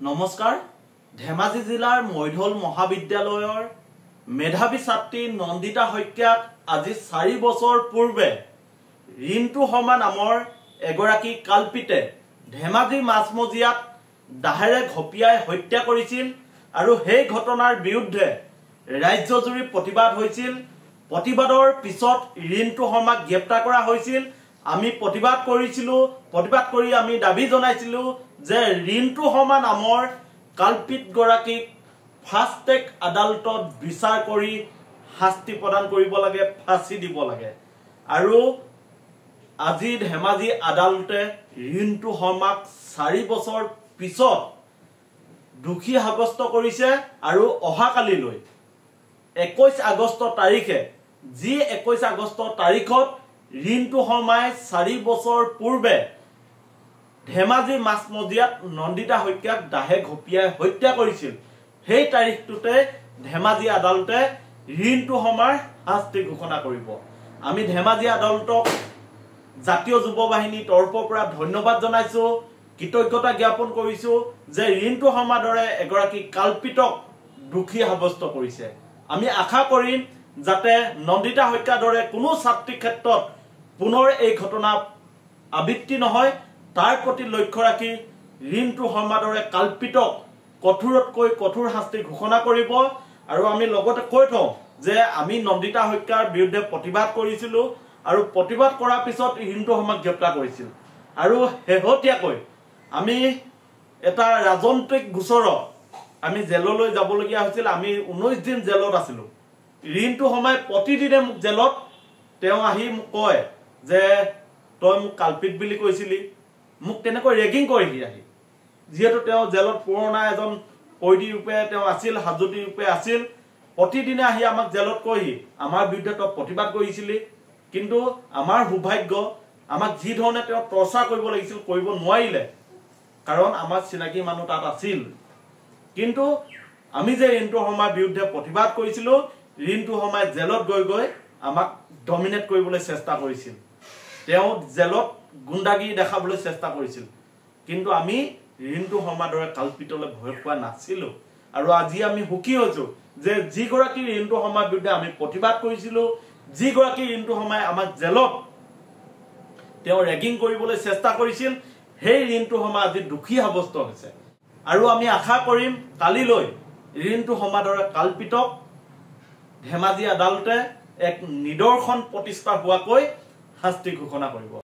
নমস্কাৰ ধেমাজি জিলাৰ মৈধল মহাবিদ্যালয়ৰ মেধাৱী ছাত্ৰী নন্দিতা শইকীয়াক আজি 4 বছৰ পূৰ্বে ৰিণ্টু শৰ্মা নামৰ এগৰাকী কালপিতে ধেমাজি মাছমজিয়াত দাহেৰে ঘপিয়াই হত্যা কৰিছিল আৰু সেই ঘটনাৰ বিৰুদ্ধে ৰাজ্যজুৰি প্ৰতিবাদ হৈছিল। প্ৰতিবাদৰ পিছত ৰিণ্টু শৰ্মাক গ্ৰেপ্তাৰ কৰা হৈছিল। আমি প্ৰতিবাদ কৰিছিলো, প্ৰতিবাদ কৰি আমি দাবী জনাইছিলো যে ৰিণ্টু শৰ্মা নামৰ কালপিত গৰাকীক ফাষ্ট ট্ৰেক আদালতত বিচাৰ কৰি শাস্তি প্ৰদান কৰিব লাগে, ফাঁচি দিব লাগে। আৰু আজি ধেমাজি আদালতে ৰিণ্টু শৰ্মাক 4 বছৰ পিছত দোষী সাব্যস্ত কৰিছে আৰু অহাকালিলৈ 21 আগষ্ট তাৰিখে যি 21 আগষ্ট তাৰিখত ৰিণ্টু শৰ্মাই 4 বছৰ পূৰ্বে ধেমাজি মাছমজিয়াত নন্দিতা শইকীয়াক দাহে ঘপিয়াই হত্যা কৰিছিল, সেই তাৰিখটোতে ধেমাজি আদালতে ৰিণ্টু শৰ্মাৰ শাস্তি ঘোষণা কৰিব। আমি ধেমাজি আদালতক জাতীয় যুৱ বাহিনীৰ তৰফৰ পৰা ধন্যবাদ জনাইছো, কৃতজ্ঞতা জ্ঞাপন কৰিছো যে ৰিণ্টু শৰ্মাৰ দৰে এগৰাকী কালপিতক দোষী সাব্যস্ত কৰিছে। আমি আশা কৰিম যাতে নন্দিতা শইকীয়াৰ দৰে কোনো ছাত্ৰীৰ ক্ষেত্ৰত পুনৰ এই ঘটনা আবৃত্তি নহয়, তাৰ প্ৰতি লক্ষ্য ৰাখি ৰিণ্টু শৰ্মাৰ দৰে কালপিতক কঠোৰতকৈ কঠোৰ শাস্তি ঘোষণা কৰিব। আৰু আমি লগতে কৈ থওঁ যে আমি নন্দিতা শইকীয়াৰ বিৰুদ্ধে প্ৰতিবাদ কৰিছিলো আৰু প্ৰতিবাদ কৰাৰ পিছত ৰিণ্টু শৰ্মাক গ্ৰেপ্তাৰ কৰিছিল। আৰু শেহতীয়াকৈ আমি এটা ৰাজনৈতিক গোচৰত আমি জেললৈ যাবলগীয়া হৈছিল। আমি 19 দিন জেলত আছিলো। ৰিণ্টু শৰ্মাই প্ৰতিদিনে মোক জেলত তেওঁ আহি মোক কয় যে তই মোক কালপিত বুলি কৈছিলি, মোক তেনেকৈ ৰেগিং কৰিহি আহি। যিহেতু তেওঁ জেলত পুৰণা এজন কয়দী ৰূপে তেওঁ আছিল, হাজতী ৰূপে আছিল, প্ৰতিদিনে আহি আমাক জেলত কয়হি আমাৰ বিৰুদ্ধে তই প্ৰতিবাদ কৰিছিলি। কিন্তু আমাৰ সৌভাগ্য, আমাক যি ধৰণে তেওঁ টৰ্চাৰ কৰিব লাগিছিল কৰিব নোৱাৰিলে, কাৰণ আমাৰ চিনাকি মানুহ তাত আছিল। কিন্তু আমি যে ৰিণ্টু শৰ্মাৰ বিৰুদ্ধে প্ৰতিবাদ কৰিছিলো, ৰিণ্টু শৰ্মাই জেলত গৈ গৈ আমাক ডমিনেট কৰিবলৈ চেষ্টা কৰিছিল। তেওঁ জেলত গুণ্ডাগিৰি দেখাবলৈ চেষ্টা কৰিছিল। কিন্তু আমি ৰিণ্টু শৰ্মাৰ দৰে কালপিতলৈ ভয় খোৱা নাছিলো। আৰু আজি আমি সুখী হৈছো যে যিগৰাকী ৰিণ্টু শৰ্মাৰ বিৰুদ্ধে আমি প্ৰতিবাদ কৰিছিলো, যিগৰাকী ৰিণ্টু শৰ্মাই আমাক জেলত তেওঁ ৰেগিং কৰিবলৈ চেষ্টা কৰিছিল, সেই ৰিণ্টু শৰ্মা আজি দোষী সাব্যস্ত হৈছে। আৰু আমি আশা কৰিম কালিলৈ ৰিণ্টু শৰ্মাৰ দৰে কালপিতক ধেমাজি আদালতে এক নিদৰ্শন প্ৰতিষ্ঠা হোৱাকৈ শাস্তি ঘোষণা কৰিব।